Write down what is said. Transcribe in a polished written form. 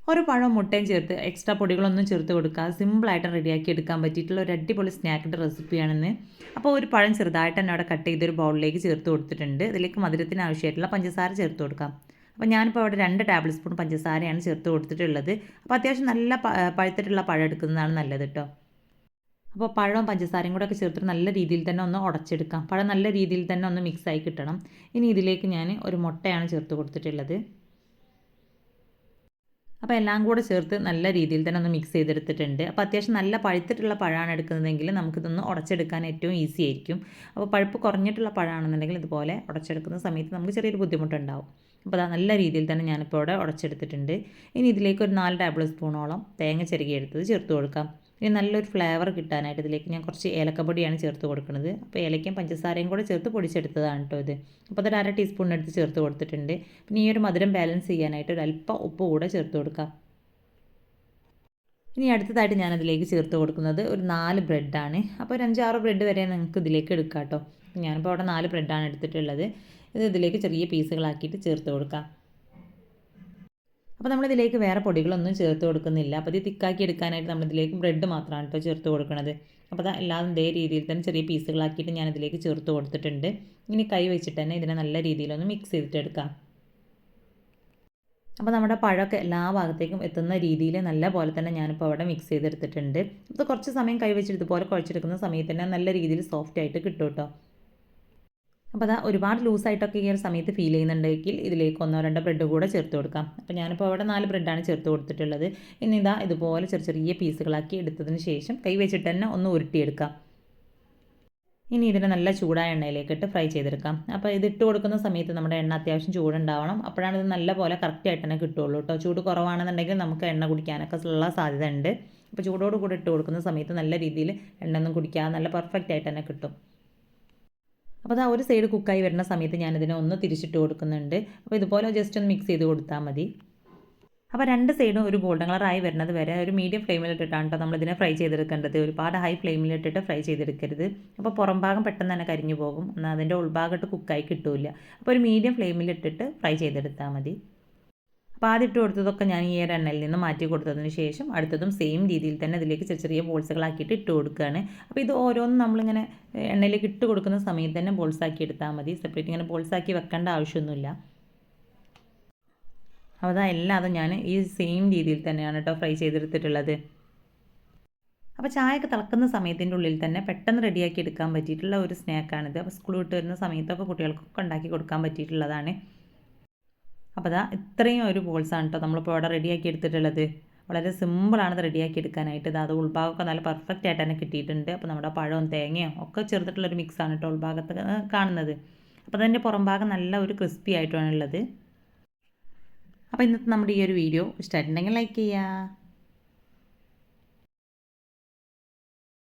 ഒരു പഴവും മുട്ടയും ചേർത്ത് എക്സ്ട്രാ പൊടികളൊന്നും ചേർത്ത് കൊടുക്കുക. സിമ്പിളായിട്ട് റെഡിയാക്കി എടുക്കാൻ പറ്റിയിട്ടുള്ള ഒരു അടിപൊളി സ്നാക്കിൻ്റെ റെസിപ്പിയാണെന്ന്. അപ്പോൾ ഒരു പഴം ചെറുതായിട്ട് തന്നെ അവിടെ കട്ട് ചെയ്തൊരു ബൗളിലേക്ക് ചേർത്ത് കൊടുത്തിട്ടുണ്ട്. ഇതിലേക്ക് മധുരത്തിന് ആവശ്യമായിട്ടുള്ള പഞ്ചസാര ചേർത്ത് കൊടുക്കാം. അപ്പോൾ ഞാനിപ്പോൾ അവിടെ 2 ടേബിൾ സ്പൂൺ പഞ്ചസാരയാണ് ചേർത്ത് കൊടുത്തിട്ടുള്ളത്. അപ്പോൾ അത്യാവശ്യം നല്ല പഴുത്തിട്ടുള്ള പഴം എടുക്കുന്നതാണ് നല്ലത് കേട്ടോ. അപ്പോൾ പഴവും പഞ്ചസാരയും കൂടെ ഒക്കെ ചേർത്തിട്ട് നല്ല രീതിയിൽ തന്നെ ഒന്ന് ഉടച്ചെടുക്കാം. പഴം നല്ല രീതിയിൽ തന്നെ ഒന്ന് മിക്സായി കിട്ടണം. ഇനി ഇതിലേക്ക് ഞാൻ ഒരു മുട്ടയാണ് ചേർത്ത് കൊടുത്തിട്ടുള്ളത്. അപ്പോൾ എല്ലാം കൂടെ ചേർത്ത് നല്ല രീതിയിൽ തന്നെ ഒന്ന് മിക്സ് ചെയ്തെടുത്തിട്ടുണ്ട്. അപ്പോൾ അത്യാവശ്യം നല്ല പഴുത്തിട്ടുള്ള പഴമാണ് എടുക്കുന്നതെങ്കിൽ നമുക്കിതൊന്ന് ഉടച്ചെടുക്കാൻ ഏറ്റവും ഈസി ആയിരിക്കും. അപ്പോൾ പഴുപ്പ് കുറഞ്ഞിട്ടുള്ള പഴമാണെന്നുണ്ടെങ്കിൽ ഇതുപോലെ ഉടച്ചെടുക്കുന്ന സമയത്ത് നമുക്ക് ചെറിയൊരു ബുദ്ധിമുട്ടുണ്ടാവും. അപ്പോൾ അത് നല്ല രീതിയിൽ തന്നെ ഞാനിപ്പോൾ ഇവിടെ ഉടച്ചെടുത്തിട്ടുണ്ട്. ഇനി ഇതിലേക്ക് ഒരു 4 ടേബിൾ സ്പൂണോളം തേങ്ങ ചിരകിയെടുത്തത് ചേർത്ത് കൊടുക്കാം. ഇനി നല്ലൊരു ഫ്ലേവർ കിട്ടാനായിട്ട് ഇതിലേക്ക് ഞാൻ കുറച്ച് ഏലക്കപ്പൊടിയാണ് ചേർത്ത് കൊടുക്കുന്നത്. അപ്പോൾ ഏലക്കയും പഞ്ചസാരയും കൂടെ ചേർത്ത് പൊടിച്ചെടുത്തതാണ് കേട്ടോ ഇത്. അപ്പോൾ അതൊരു 1/2 ടീസ്പൂൺ എടുത്ത് ചേർത്ത് കൊടുത്തിട്ടുണ്ട്. പിന്നെ ഈ ഒരു മധുരം ബാലൻസ് ചെയ്യാനായിട്ട് ഒരു അല്പം ഉപ്പ് കൂടെ ചേർത്ത് കൊടുക്കാം. ഇനി അടുത്തതായിട്ട് ഞാനതിലേക്ക് ചേർത്ത് കൊടുക്കുന്നത് ഒരു 4 ബ്രെഡാണ്. അപ്പോൾ ഒരു 5-6 ബ്രെഡ് വരെ നിങ്ങൾക്ക് ഇതിലേക്ക് എടുക്കാം കേട്ടോ. ഞാനിപ്പോൾ അവിടെ 4 ബ്രെഡാണ് എടുത്തിട്ടുള്ളത്. ഇത് ഇതിലേക്ക് ചെറിയ പീസുകളാക്കിയിട്ട് ചേർത്ത് കൊടുക്കാം. അപ്പോൾ നമ്മളിതിലേക്ക് വേറെ പൊടികളൊന്നും ചേർത്ത് കൊടുക്കുന്നില്ല. അപ്പോൾ ഇത് തിക്കാക്കി എടുക്കാനായിട്ട് നമ്മളിതിലേക്ക് ബ്രെഡ് മാത്രമാണ് കേട്ടോ ചേർത്ത് കൊടുക്കുന്നത്. അപ്പോൾ അത് എല്ലാം ഇതേ രീതിയിൽ തന്നെ ചെറിയ പീസുകളാക്കിയിട്ട് ഞാനിതിലേക്ക് ചേർത്ത് കൊടുത്തിട്ടുണ്ട്. ഇനി കൈ വെച്ചിട്ട് തന്നെ ഇതിനെ നല്ല രീതിയിലൊന്ന് മിക്സ് ചെയ്തിട്ടെടുക്കാം. അപ്പോൾ നമ്മുടെ പഴമൊക്കെ എല്ലാ ഭാഗത്തേക്കും എത്തുന്ന രീതിയിൽ നല്ല പോലെ തന്നെ ഞാനിപ്പോൾ അവിടെ മിക്സ് ചെയ്തെടുത്തിട്ടുണ്ട്. അപ്പോൾ കുറച്ച് സമയം കൈ വെച്ചിട്ട് ഇതുപോലെ കുഴച്ചെടുക്കുന്ന സമയത്ത് തന്നെ നല്ല രീതിയിൽ സോഫ്റ്റ് ആയിട്ട് കിട്ടും കേട്ടോ. അപ്പോൾ അതാ ഒരുപാട് ലൂസായിട്ടൊക്കെ ഈ ഒരു സമയത്ത് ഫീൽ ചെയ്യുന്നുണ്ടെങ്കിൽ ഇതിലേക്ക് 1-2 ബ്രെഡ് കൂടെ ചേർത്ത് കൊടുക്കാം. അപ്പോൾ ഞാനിപ്പോൾ അവിടെ 4 ബ്രെഡാണ് ചേർത്ത് കൊടുത്തിട്ടുള്ളത്. ഇനി ഇതാ ഇതുപോലെ ചെറിയ പീസുകളാക്കി എടുത്തതിന് ശേഷം കൈ വെച്ചിട്ട് തന്നെ ഒന്ന് ഉരുട്ടിയെടുക്കാം. ഇനി ഇതിനെ നല്ല ചൂടായ എണ്ണയിലേക്കിട്ട് ഫ്രൈ ചെയ്തെടുക്കാം. അപ്പോൾ ഇതിട്ട് കൊടുക്കുന്ന സമയത്ത് നമ്മുടെ എണ്ണ അത്യാവശ്യം ചൂടുണ്ടാവണം. അപ്പോഴാണ് ഇത് നല്ല പോലെ കറക്റ്റായിട്ട് തന്നെ കിട്ടുള്ളൂ കേട്ടോ. ചൂട് കുറവാണെന്നുണ്ടെങ്കിൽ നമുക്ക് എണ്ണ കുടിക്കാനൊക്കെ ഉള്ള സാധ്യത ഉണ്ട്. അപ്പോൾ ചൂടോട് കൂടി ഇട്ട് കൊടുക്കുന്ന സമയത്ത് നല്ല രീതിയിൽ എണ്ണ ഒന്നും കുടിക്കാതെ നല്ല പെർഫെക്റ്റ് ആയിട്ട് തന്നെ കിട്ടും. അപ്പോൾ അത് ഒരു സൈഡ് കുക്കായി വരുന്ന സമയത്ത് ഞാനിതിനെ ഒന്ന് തിരിച്ചിട്ട് കൊടുക്കുന്നുണ്ട്. അപ്പോൾ ഇതുപോലെ ജസ്റ്റ് ഒന്ന് മിക്സ് ചെയ്ത് കൊടുത്താൽ മതി. അപ്പോൾ 2 സൈഡും ഒരു ഗോൾഡൻ കളറായി വരുന്നത് വരെ ഒരു മീഡിയം ഫ്ലെയിമിലിട്ടിട്ടാണ് കേട്ടോ നമ്മളിതിനെ ഫ്രൈ ചെയ്തെടുക്കേണ്ടത്. ഒരുപാട് ഹൈ ഫ്ലെയിമിലിട്ടിട്ട് ഫ്രൈ ചെയ്തെടുക്കരുത്. അപ്പോൾ പുറം ഭാഗം പെട്ടെന്ന് തന്നെ കരിഞ്ഞു പോകും. എന്നാൽ അതിൻ്റെ ഉൾഭാഗത്ത് കുക്കായി കിട്ടില്ല. അപ്പോൾ ഒരു മീഡിയം ഫ്ലെയിമിലിട്ടിട്ട് ഫ്രൈ ചെയ്തെടുത്താൽ മതി. അപ്പോൾ ആദ്യം ഇട്ട് കൊടുത്തതൊക്കെ ഞാൻ ഈ ഒരു എണ്ണയിൽ നിന്ന് മാറ്റി കൊടുത്തതിന് ശേഷം അടുത്തതും സെയിം രീതിയിൽ തന്നെ ഇതിലേക്ക് ചെറിയ ബോൾസുകളാക്കിയിട്ട് ഇട്ട് കൊടുക്കുകയാണ്. അപ്പോൾ ഇത് ഓരോന്നും നമ്മളിങ്ങനെ എണ്ണയിലേക്ക് ഇട്ട് കൊടുക്കുന്ന സമയത്ത് തന്നെ ബോൾസാക്കി എടുത്താൽ മതി. സെപ്പറേറ്റ് ഇങ്ങനെ ബോൾസാക്കി വെക്കേണ്ട ആവശ്യമൊന്നുമില്ല. അപ്പോൾ അതാ എല്ലാതും ഞാൻ ഈ സെയിം രീതിയിൽ തന്നെയാണ് കേട്ടോ ഫ്രൈ ചെയ്തെടുത്തിട്ടുള്ളത്. അപ്പോൾ ചായയൊക്കെ തിളക്കുന്ന സമയത്തിൻ്റെ ഉള്ളിൽ തന്നെ പെട്ടെന്ന് റെഡിയാക്കി എടുക്കാൻ പറ്റിയിട്ടുള്ള ഒരു സ്നാക്കാണിത്. അപ്പോൾ സ്കൂൾ വിട്ട് വരുന്ന സമയത്തൊക്കെ കുട്ടികൾക്കൊക്കെ ഉണ്ടാക്കി കൊടുക്കാൻ പറ്റിയിട്ടുള്ളതാണ്. അപ്പോൾ അതാ ഇത്രയും ഒരു ബോൾസാണ് കേട്ടോ നമ്മളിപ്പോൾ ഇവിടെ റെഡിയാക്കി എടുത്തിട്ടുള്ളത്. വളരെ സിമ്പിളാണ് ഇത് റെഡിയാക്കി എടുക്കാനായിട്ട്. അത് ഉൾഭാഗമൊക്കെ നല്ല പെർഫെക്റ്റ് ആയിട്ട് തന്നെ കിട്ടിയിട്ടുണ്ട്. അപ്പോൾ നമ്മുടെ പഴവും തേങ്ങയും ഒക്കെ ചേർത്തിട്ടുള്ളൊരു മിക്സാണ് കേട്ടോ ഉൾഭാഗത്ത് കാണുന്നത്. അപ്പോൾ അതിൻ്റെ പുറം ഭാഗം നല്ല ഒരു ക്രിസ്പി ആയിട്ടുമാണ് ഉള്ളത്. അപ്പോൾ ഇന്നത്തെ നമ്മുടെ ഈ ഒരു വീഡിയോ ഇഷ്ടമായിട്ടുണ്ടെങ്കിൽ ലൈക്ക് ചെയ്യുക.